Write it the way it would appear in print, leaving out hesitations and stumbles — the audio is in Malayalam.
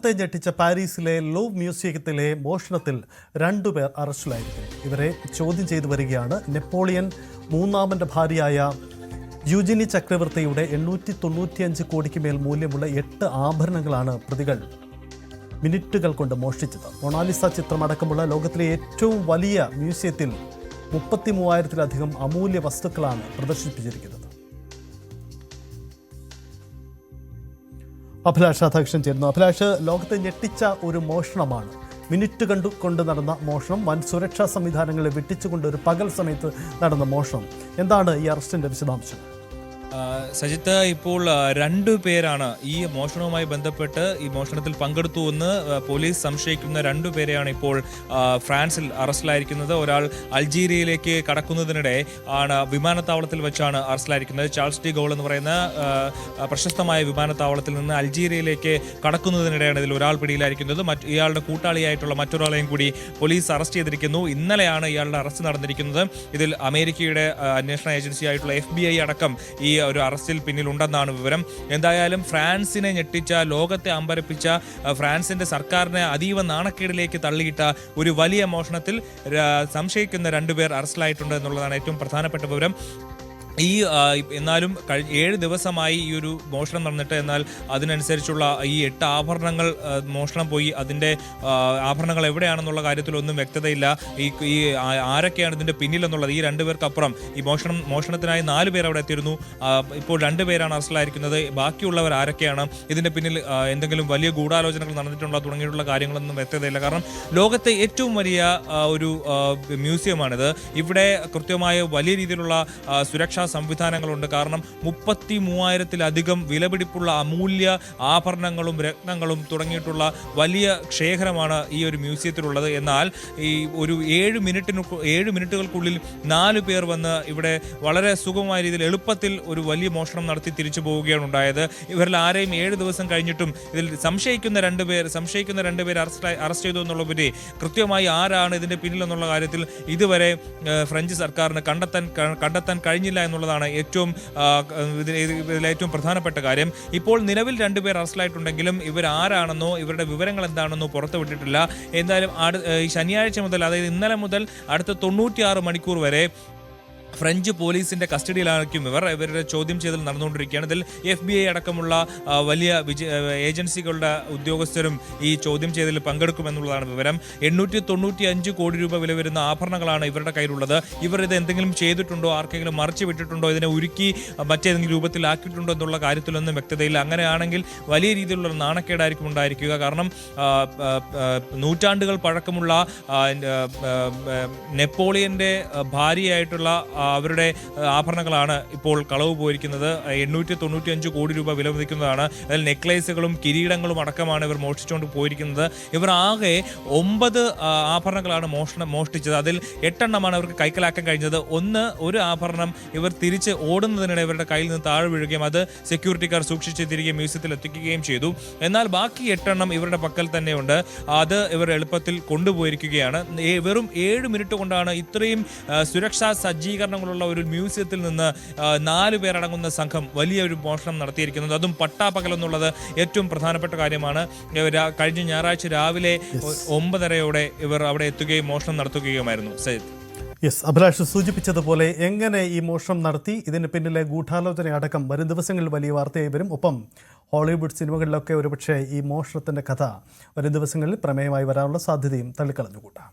ലോകത്തെ ഞെട്ടിച്ച പാരീസിലെ ലൂവ് മ്യൂസിയത്തിലെ മോഷണത്തിൽ 2 പേർ അറസ്റ്റിലായിരിക്കുന്നു. ഇവരെ ചോദ്യം ചെയ്തു വരികയാണ്. നെപ്പോളിയൻ മൂന്നാമൻ്റെ ഭാര്യയായ യൂജിനി ചക്രവർത്തിയുടെ 895 കോടിക്ക് മേൽ മൂല്യമുള്ള 8 ആഭരണങ്ങളാണ് പ്രതികൾ മിനിറ്റുകൾ കൊണ്ട് മോഷ്ടിച്ചത്. മൊണാലിസ ചിത്രമടക്കമുള്ള ലോകത്തിലെ ഏറ്റവും വലിയ മ്യൂസിയത്തിൽ 33,000-ലധികം അമൂല്യ വസ്തുക്കളാണ് പ്രദർശിപ്പിച്ചിരിക്കുന്നത്. അഭിലാഷ് രാധാകൃഷ്ണൻ ചേരുന്നു. അഭിലാഷ്, ലോകത്തെ ഞെട്ടിച്ച ഒരു മോഷണമാണ്. മിനിറ്റ് കൊണ്ട് നടന്ന മോഷണം, വൻ സുരക്ഷാ സംവിധാനങ്ങളെ വെട്ടിച്ചുകൊണ്ട് ഒരു പകൽ സമയത്ത് നടന്ന മോഷണം. എന്താണ് ഈ അറസ്റ്റിന്റെ വിശദാംശം? സജിത്ത്, ഇപ്പോൾ 2 പേരാണ് ഈ മോഷണവുമായി ബന്ധപ്പെട്ട് ഈ മോഷണത്തിൽ പങ്കെടുത്തു എന്ന് പോലീസ് സംശയിക്കുന്ന 2 പേരെയാണ് ഇപ്പോൾ ഫ്രാൻസിൽ അറസ്റ്റിലായിരിക്കുന്നത്. ഒരാൾ അൾജീരിയയിലേക്ക് കടക്കുന്നതിനിടെ ആണ് വിമാനത്താവളത്തിൽ വെച്ചാണ് അറസ്റ്റിലായിരിക്കുന്നത്. ചാൾസ് ഡി ഗോൾ എന്ന് പറയുന്ന പ്രശസ്തമായ വിമാനത്താവളത്തിൽ നിന്ന് അൾജീരിയയിലേക്ക് കടക്കുന്നതിനിടെയാണ് ഇതിൽ ഒരാൾ പിടിയിലായിരിക്കുന്നത്. ഇയാളുടെ കൂട്ടാളിയായിട്ടുള്ള മറ്റൊരാളെയും കൂടി പോലീസ് അറസ്റ്റ് ചെയ്തിരിക്കുന്നു. ഇന്നലെയാണ് ഇയാളുടെ അറസ്റ്റ് നടന്നിരിക്കുന്നത്. ഇതിൽ അമേരിക്കയുടെ അന്വേഷണ ഏജൻസി ആയിട്ടുള്ള FBI അടക്കം ഈ ഒരു അറസ്റ്റിൽ പിന്നിലുണ്ടെന്നാണ് വിവരം. എന്തായാലും ഫ്രാൻസിനെ ഞെട്ടിച്ച, ലോകത്തെ അമ്പരപ്പിച്ച, ഫ്രാൻസിന്റെ സർക്കാരിനെ അതീവ നാണക്കേടിലേക്ക് തള്ളിയിട്ട ഒരു വലിയ മോഷണത്തിൽ സംശയിക്കുന്ന 2 പേർ അറസ്റ്റിലായിട്ടുണ്ട് എന്നുള്ളതാണ് ഏറ്റവും പ്രധാനപ്പെട്ട വിവരം. എന്നാലും 7 ദിവസമായി ഈ ഒരു മോഷണം നടന്നിട്ട്, എന്നാൽ അതിനനുസരിച്ചുള്ള ഈ 8 ആഭരണങ്ങൾ മോഷണം പോയി. അതിൻ്റെ ആഭരണങ്ങൾ എവിടെയാണെന്നുള്ള കാര്യത്തിലൊന്നും വ്യക്തതയില്ല. ഈ ആരൊക്കെയാണ് ഇതിൻ്റെ പിന്നിലെന്നുള്ളത്. ഈ 2 പേർക്കപ്പുറം ഈ മോഷണത്തിനായി 4 പേർ അവിടെ എത്തിയിരുന്നു. ഇപ്പോൾ 2 പേരാണ് അറസ്റ്റിലായിരിക്കുന്നത്. ബാക്കിയുള്ളവർ ആരൊക്കെയാണ്, ഇതിൻ്റെ പിന്നിൽ എന്തെങ്കിലും വലിയ ഗൂഢാലോചനകൾ നടന്നിട്ടുണ്ടോ തുടങ്ങിയിട്ടുള്ള കാര്യങ്ങളൊന്നും വ്യക്തതയില്ല. കാരണം ലോകത്തെ ഏറ്റവും വലിയ ഒരു മ്യൂസിയമാണിത്. ഇവിടെ കൃത്യമായ വലിയ രീതിയിലുള്ള സുരക്ഷാ സംവിധാനങ്ങളുണ്ട്. കാരണം 33,000-ലധികം വിലപിടിപ്പുള്ള അമൂല്യ ആഭരണങ്ങളും രത്നങ്ങളും തുടങ്ങിയിട്ടുള്ള വലിയ ശേഖരമാണ് ഈ ഒരു മ്യൂസിയത്തിലുള്ളത്. എന്നാൽ ഈ ഒരു 7 മിനിറ്റുകൾക്കുള്ളിൽ 4 പേർ വന്ന് ഇവിടെ വളരെ സുഗമമായ രീതിയിൽ എളുപ്പത്തിൽ ഒരു വലിയ മോഷണം നടത്തി തിരിച്ചു പോവുകയാണ് ഉണ്ടായത്. ഇവരിൽ ആരെയും 7 ദിവസം കഴിഞ്ഞിട്ടും ഇതിൽ സംശയിക്കുന്ന 2 പേർ അറസ്റ്റ് ചെയ്തു എന്നുള്ളവരെ കൃത്യമായി ആരാണ് ഇതിന്റെ പിന്നിലെന്നുള്ള കാര്യത്തിൽ ഇതുവരെ ഫ്രഞ്ച് സർക്കാരിന് കണ്ടെത്താൻ കഴിഞ്ഞില്ല എന്നുള്ളതാണ് ഏറ്റവും പ്രധാനപ്പെട്ട കാര്യം. ഇപ്പോൾ നിലവിൽ 2 പേർ അറസ്റ്റിലായിട്ടുണ്ടെങ്കിലും ഇവരാരാണെന്നോ ഇവരുടെ വിവരങ്ങൾ എന്താണെന്നോ പുറത്തുവിട്ടിട്ടില്ല. എന്തായാലും ശനിയാഴ്ച മുതൽ, അതായത് ഇന്നലെ മുതൽ അടുത്ത 96 മണിക്കൂർ വരെ ഫ്രഞ്ച് പോലീസിന്റെ കസ്റ്റഡിയിലായിരിക്കും ഇവരുടെ ചോദ്യം ചെയ്യൽ നടന്നുകൊണ്ടിരിക്കുകയാണ്. ഇതിൽ FBI അടക്കമുള്ള വലിയ ഏജൻസികളുടെ ഉദ്യോഗസ്ഥരും ഈ ചോദ്യം ചെയ്യലിൽ പങ്കെടുക്കുമെന്നുള്ളതാണ് വിവരം. 895 കോടി രൂപ വില വരുന്ന ആഭരണങ്ങളാണ് ഇവരുടെ കയ്യിലുള്ളത്. ഇവർ ഇത് എന്തെങ്കിലും ചെയ്തിട്ടുണ്ടോ, ആർക്കെങ്കിലും മറിച്ചു വിട്ടിട്ടുണ്ടോ, ഇതിനെ ഉരുക്കി മറ്റേതെങ്കിലും രൂപത്തിലാക്കിയിട്ടുണ്ടോ എന്നുള്ള കാര്യത്തിലൊന്നും വ്യക്തതയില്ല. അങ്ങനെയാണെങ്കിൽ വലിയ രീതിയിലുള്ള നാണക്കേടായിരിക്കും ഉണ്ടായിരിക്കുക. കാരണം നൂറ്റാണ്ടുകൾ പഴക്കമുള്ള നെപ്പോളിയന്റെ ഭാര്യയായിട്ടുള്ള അവരുടെ ആഭരണങ്ങളാണ് ഇപ്പോൾ കളവ് പോയിരിക്കുന്നത്. 895 കോടി രൂപ വില മതിക്കുന്നതാണ്. അതിൽ നെക്ലേസുകളും കിരീടങ്ങളും അടക്കമാണ് ഇവർ മോഷ്ടിച്ചുകൊണ്ട് പോയിരിക്കുന്നത്. ഇവർ ആകെ 9 ആഭരണങ്ങളാണ് മോഷ്ടിച്ചത്. അതിൽ 8 എണ്ണമാണ് അവർക്ക് കൈക്കലാക്കാൻ കഴിഞ്ഞത്. ഒരു ആഭരണം ഇവർ തിരിച്ച് ഓടുന്നതിനിടെ ഇവരുടെ കയ്യിൽ നിന്ന് താഴെ വീഴുകയും അത് സെക്യൂരിറ്റിക്കാർ സൂക്ഷിച്ച് തിരികെ മ്യൂസിയത്തിൽ എത്തിക്കുകയും ചെയ്തു. എന്നാൽ ബാക്കി 8 എണ്ണം ഇവരുടെ പക്കൽ തന്നെയുണ്ട്. അത് ഇവർ എളുപ്പത്തിൽ കൊണ്ടുപോയിരിക്കുകയാണ്. വെറും 7 മിനിറ്റ് കൊണ്ടാണ് ഇത്രയും സുരക്ഷാ സജ്ജീകരണങ്ങളുള്ള ഒരു മ്യൂസിയത്തിൽ നിന്ന് 4 പേരടങ്ങുന്ന സംഘം വലിയൊരു മോഷണം നടത്തിയിരിക്കുന്നത്. അതും പട്ടാപ്പകലെന്നുള്ളത് ഏറ്റവും പ്രധാനപ്പെട്ട കാര്യമാണ്. കഴിഞ്ഞ ഞായറാഴ്ച രാവിലെ 9:30 ഇവർ അവിടെ എത്തുകയും മോഷണം നടത്തുകയുമായിരുന്നു. അഭിലാഷ് സൂചിപ്പിച്ചതുപോലെ എങ്ങനെ ഈ മോഷണം നടത്തി, ഇതിന് പിന്നിലെ ഗൂഢാലോചന അടക്കം വരും ദിവസങ്ങളിൽ വലിയ വാർത്തയായി വരും. ഒപ്പം ഹോളിവുഡ് സിനിമകളിലൊക്കെ ഒരുപക്ഷെ ഈ മോഷണത്തിൻ്റെ കഥ വരും ദിവസങ്ങളിൽ പ്രമേയമായി വരാനുള്ള സാധ്യതയും തള്ളിക്കളഞ്ഞുകൂട്ടാം.